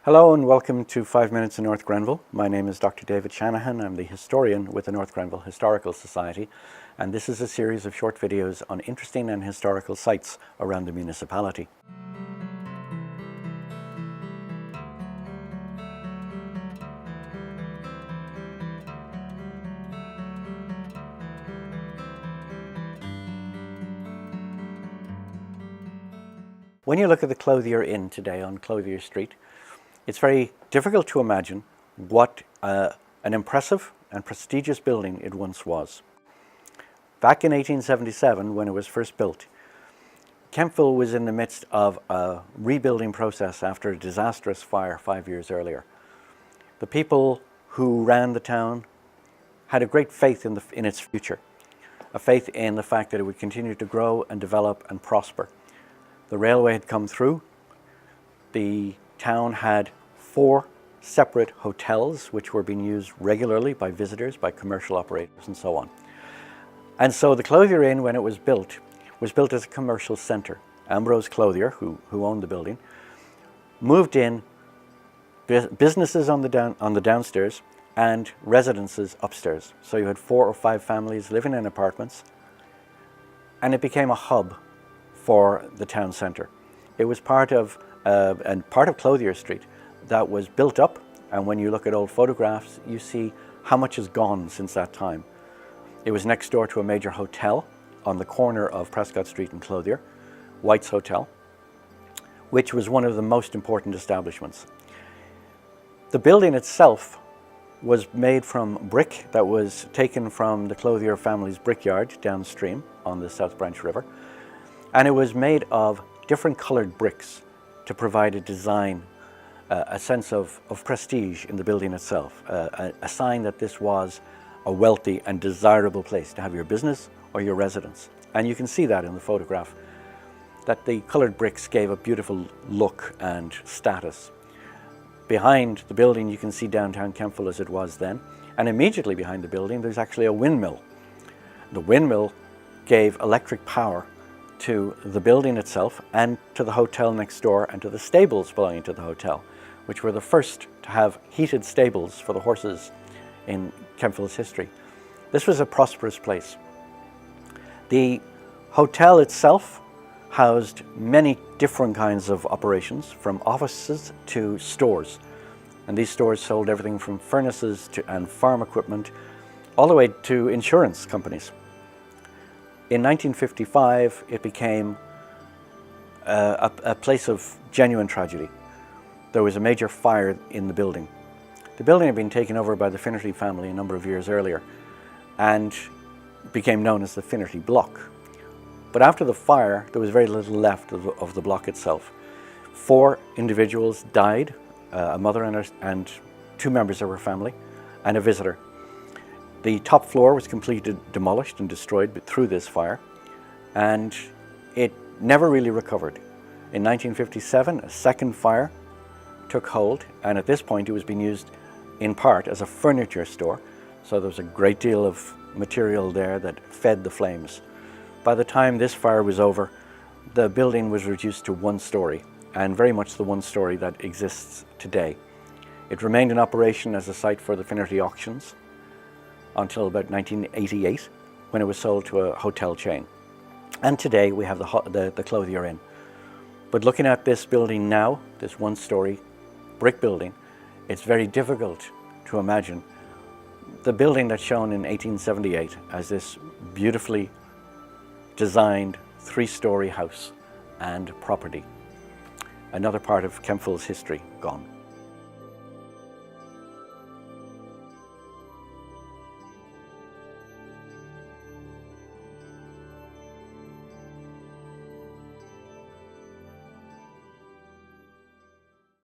Hello and welcome to 5 Minutes in North Grenville. My name is Dr. David Shanahan. I'm the historian with the North Grenville Historical Society, and this is a series of short videos on interesting and historical sites around the municipality. When you look at the Clothier Inn today on Clothier Street, it's very difficult to imagine what an impressive and prestigious building it once was. Back in 1877, when it was first built, Kempville was in the midst of a rebuilding process after a disastrous fire 5 years earlier. The people who ran the town had a great faith in its future, a faith in the fact that it would continue to grow and develop and prosper. The railway had come through. The town had 4 separate hotels which were being used regularly by visitors, by commercial operators and so on. And so the Clothier Inn, when it was built as a commercial centre. Ambrose Clothier, who owned the building, moved in businesses on the downstairs and residences upstairs. So you had 4 or 5 families living in apartments, and it became a hub for the town centre. It was part of Clothier Street that was built up, and when you look at old photographs, you see how much has gone since that time. It was next door to a major hotel on the corner of Prescott Street and Clothier, White's Hotel, which was one of the most important establishments. The building itself was made from brick that was taken from the Clothier family's brickyard downstream on the South Branch River. And it was made of different colored bricks to provide a design, a sense of prestige in the building itself, a sign that this was a wealthy and desirable place to have your business or your residence. And you can see that in the photograph, that the colored bricks gave a beautiful look and status. Behind the building you can see downtown Kempville as it was then, and immediately behind the building there's actually a windmill. The windmill gave electric power to the building itself and to the hotel next door and to the stables belonging to the hotel, which were the first to have heated stables for the horses in Kempville's history. This was a prosperous place. The hotel itself housed many different kinds of operations, from offices to stores. And these stores sold everything from furnaces and farm equipment, all the way to insurance companies. In 1955, it became a place of genuine tragedy. There was a major fire in the building. The building had been taken over by the Finnerty family a number of years earlier and became known as the Finnerty Block. But after the fire, there was very little left of the block itself. 4 individuals died, a mother and 2 members of her family, and a visitor. The top floor was completely demolished and destroyed through this fire, and it never really recovered. In 1957, a second fire took hold, and at this point it was being used in part as a furniture store, so there was a great deal of material there that fed the flames. By the time this fire was over, the building was reduced to 1 story, and very much the 1 story that exists today. It remained in operation as a site for the Finnerty auctions until about 1988, when it was sold to a hotel chain. And today we have the Clothier Inn. But looking at this building now, this 1-story brick building, it's very difficult to imagine the building that's shown in 1878 as this beautifully designed 3-story house and property. Another part of Kempville's history gone.